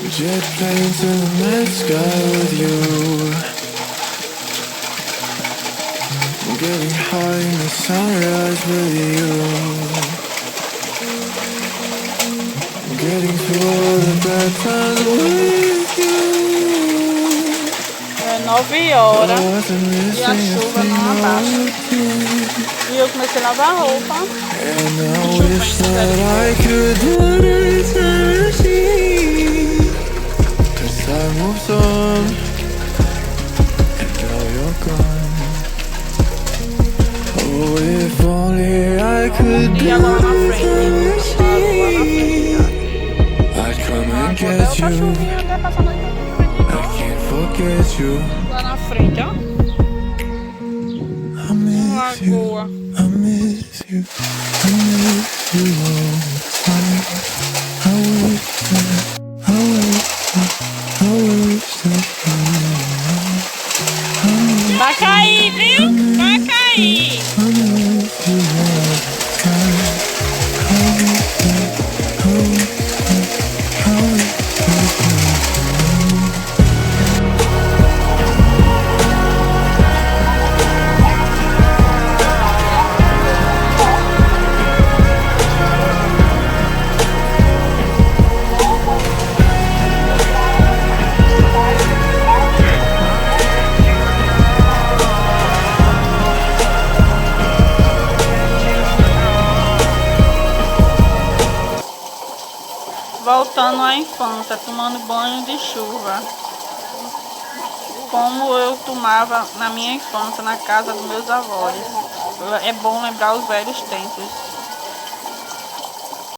Jet planes in the night sky with you. I'm getting high in the sunrise with you. I'm getting through all the bad times with you. É 9 horas e a chuva não abaixa. E eu comecei a lavar roupa. And I wish that I could time moves on, and now you're gone. Oh, if only I could do I'd come and get you. I can't forget you. Lá na frente, ó. I miss you. I miss you. I miss you all the time. I wish that. I wish that. Vai cair, viu? Vai cair. Voltando à infância, tomando banho de chuva. Como eu tomava na minha infância, na casa dos meus avós. É bom lembrar os velhos tempos.